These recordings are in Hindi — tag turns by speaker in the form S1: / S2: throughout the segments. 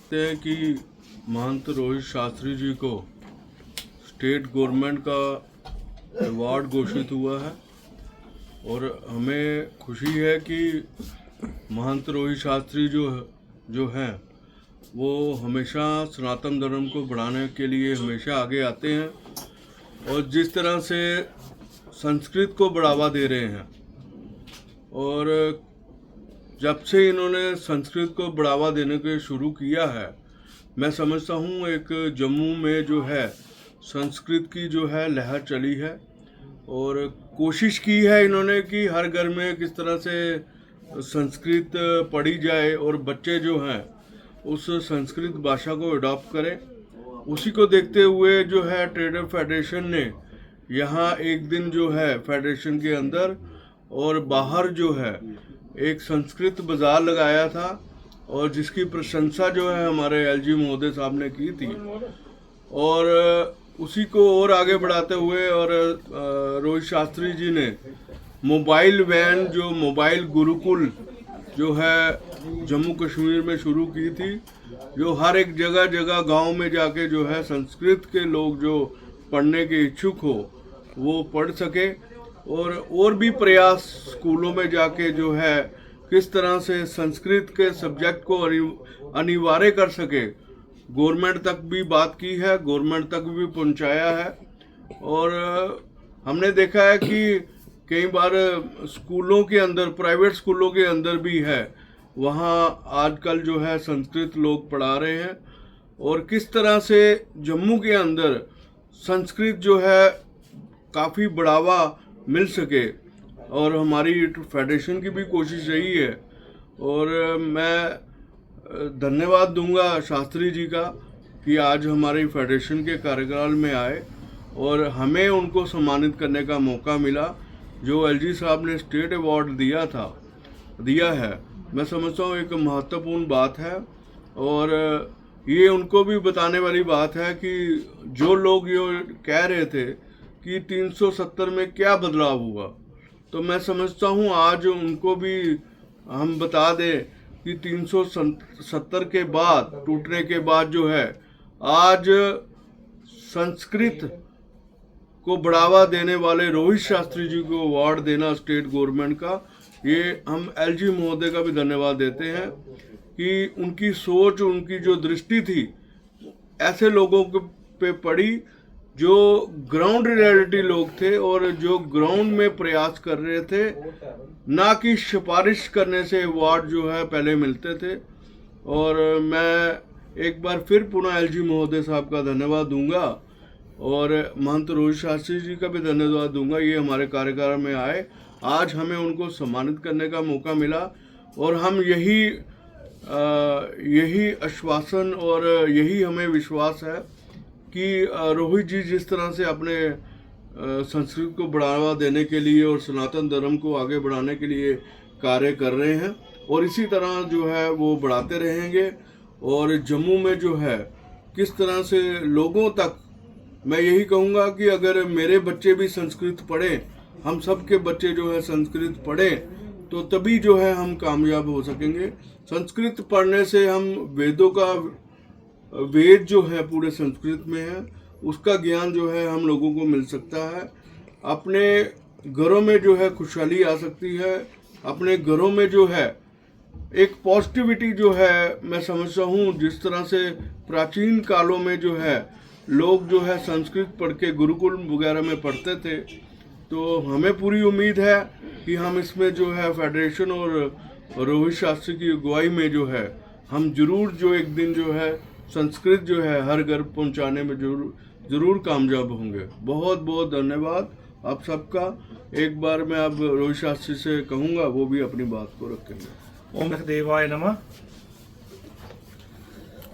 S1: सकते हैं कि महंत रोहित शास्त्री जी को स्टेट गवर्नमेंट का अवार्ड घोषित हुआ है और हमें खुशी है कि महंत रोहित शास्त्री जो हैं वो हमेशा सनातन धर्म को बढ़ाने के लिए हमेशा आगे आते हैं और जिस तरह से संस्कृत को बढ़ावा दे रहे हैं और जब से इन्होंने संस्कृत को बढ़ावा देने के शुरू किया है, मैं समझता हूँ एक जम्मू में जो है संस्कृत की जो है लहर चली है और कोशिश की है इन्होंने कि हर घर में किस तरह से संस्कृत पढ़ी जाए और बच्चे जो हैं उस संस्कृत भाषा को अडॉप्ट करें। उसी को देखते हुए जो है ट्रेडर फेडरेशन ने यहाँ एक दिन जो है फेडरेशन के अंदर और बाहर जो है एक संस्कृत बाजार लगाया था और जिसकी प्रशंसा जो है हमारे एलजी महोदय साहब ने की थी और उसी को और आगे बढ़ाते हुए और रोहित शास्त्री जी ने मोबाइल वैन जो मोबाइल गुरुकुल जो है जम्मू कश्मीर में शुरू की थी, जो हर एक जगह जगह गांव में जाके जो है संस्कृत के लोग जो पढ़ने के इच्छुक हो वो पढ़ सके और भी प्रयास स्कूलों में जाके जो है किस तरह से संस्कृत के सब्जेक्ट को अनिवार्य कर सके, गवर्नमेंट तक भी बात की है, गवर्नमेंट तक भी पहुंचाया है। और हमने देखा है कि कई बार स्कूलों के अंदर, प्राइवेट स्कूलों के अंदर भी है, वहाँ आजकल जो है संस्कृत लोग पढ़ा रहे हैं और किस तरह से जम्मू के अंदर संस्कृत जो है काफ़ी बढ़ावा मिल सके और हमारी फेडरेशन की भी कोशिश रही है। और मैं धन्यवाद दूंगा शास्त्री जी का कि आज हमारी फेडरेशन के कार्यकाल में आए और हमें उनको सम्मानित करने का मौका मिला। जो एलजी साहब ने स्टेट अवार्ड दिया है, मैं समझता हूँ एक महत्वपूर्ण बात है और ये उनको भी बताने वाली बात है कि जो लोग ये कह रहे थे कि 370 में क्या बदलाव हुआ, तो मैं समझता हूँ आज उनको भी हम बता दें कि 370 के बाद, टूटने के बाद जो है आज संस्कृत को बढ़ावा देने वाले रोहित शास्त्री जी को अवार्ड देना स्टेट गवर्नमेंट का, ये हम एलजी महोदय का भी धन्यवाद देते हैं कि उनकी सोच, उनकी जो दृष्टि थी ऐसे लोगों पे पड़ी जो ग्राउंड रियलिटी लोग थे और जो ग्राउंड में प्रयास कर रहे थे, ना कि सिफारिश करने से अवार्ड जो है पहले मिलते थे। और मैं एक बार फिर पुनः एलजी महोदय साहब का धन्यवाद दूंगा और महंत रोहित शास्त्री जी का भी धन्यवाद दूंगा। ये हमारे कार्यकाल में आए, आज हमें उनको सम्मानित करने का मौका मिला और हम यही आश्वासन और यही हमें विश्वास है कि रोहित जी जिस तरह से अपने संस्कृत को बढ़ावा देने के लिए और सनातन धर्म को आगे बढ़ाने के लिए कार्य कर रहे हैं और इसी तरह जो है वो बढ़ाते रहेंगे। और जम्मू में जो है किस तरह से लोगों तक, मैं यही कहूँगा कि अगर मेरे बच्चे भी संस्कृत पढ़ें, हम सब के बच्चे जो है संस्कृत पढ़ें, तो तभी जो है हम कामयाब हो सकेंगे। संस्कृत पढ़ने से हम वेद जो है पूरे संस्कृत में है, उसका ज्ञान जो है हम लोगों को मिल सकता है। अपने घरों में जो है खुशहाली आ सकती है, अपने घरों में जो है एक पॉजिटिविटी जो है, मैं समझता हूँ जिस तरह से प्राचीन कालों में जो है लोग जो है संस्कृत पढ़ के गुरुकुल वगैरह में पढ़ते थे, तो हमें पूरी उम्मीद है कि हम इसमें जो है फेडरेशन और रोहित शास्त्री की अगुवाई में जो है हम जरूर जो एक दिन जो है संस्कृत जो है हर घर पहुंचाने में जरूर कामयाब होंगे। बहुत बहुत धन्यवाद आप सबका। एक बार मैं अब रोहित शास्त्री से कहूँगा वो भी अपनी बात को रखेंगे।
S2: ओम देवाय नमः।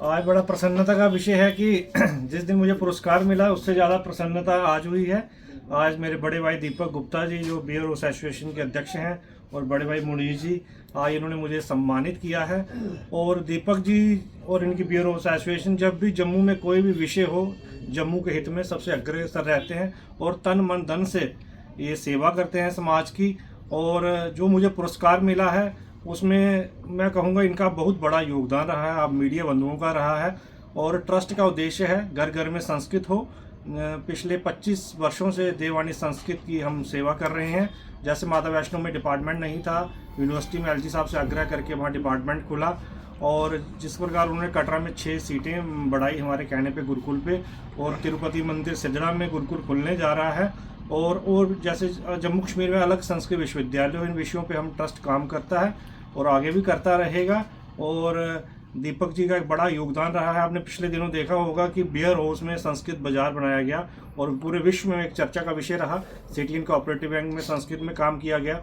S2: आज बड़ा प्रसन्नता का विषय है कि जिस दिन मुझे पुरस्कार मिला उससे ज़्यादा प्रसन्नता आज हुई है। आज मेरे बड़े भाई दीपक गुप्ता जी जो बियर एसोसिएशन के अध्यक्ष हैं और बड़े भाई मुनीष जी, आज इन्होंने मुझे सम्मानित किया है। और दीपक जी और इनकी बियर एसोसिएशन जब भी जम्मू में कोई भी विषय हो, जम्मू के हित में सबसे अग्रसर रहते हैं और तन मन धन से ये सेवा करते हैं समाज की। और जो मुझे पुरस्कार मिला है उसमें मैं कहूँगा इनका बहुत बड़ा योगदान रहा है, आप मीडिया बंधुओं का रहा है। और ट्रस्ट का उद्देश्य है घर घर में संस्कृत हो। पिछले 25 वर्षों से देववाणी संस्कृत की हम सेवा कर रहे हैं। जैसे माता वैष्णो में डिपार्टमेंट नहीं था, यूनिवर्सिटी में एलजी साहब से आग्रह करके वहाँ डिपार्टमेंट खुला, और जिस प्रकार उन्होंने कटरा में 6 सीटें बढ़ाई हमारे कहने पे गुरुकुल पे, और तिरुपति मंदिर सिजड़ा में गुरुकुल खुलने जा रहा है, और जैसे जम्मू कश्मीर में अलग संस्कृत विश्वविद्यालय, इन विषयों पे हम ट्रस्ट काम करता है और आगे भी करता रहेगा। और दीपक जी का एक बड़ा योगदान रहा है। आपने पिछले दिनों देखा होगा कि बियर हाउस में संस्कृत बाजार बनाया गया और पूरे विश्व में एक चर्चा का विषय रहा। सिटी एंड कोऑपरेटिव बैंक में संस्कृत में काम किया गया,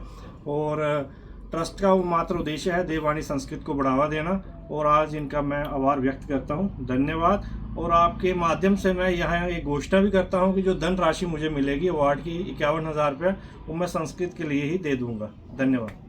S2: और ट्रस्ट का वो मात्र उद्देश्य है देववाणी संस्कृत को बढ़ावा देना, और आज इनका मैं आभार व्यक्त करता हूँ। धन्यवाद। और आपके माध्यम से मैं यहाँ एक घोषणा भी करता हूँ कि जो धनराशि मुझे मिलेगी अवार्ड की 51,000 रुपये, वो मैं संस्कृत के लिए ही दे दूँगा। धन्यवाद।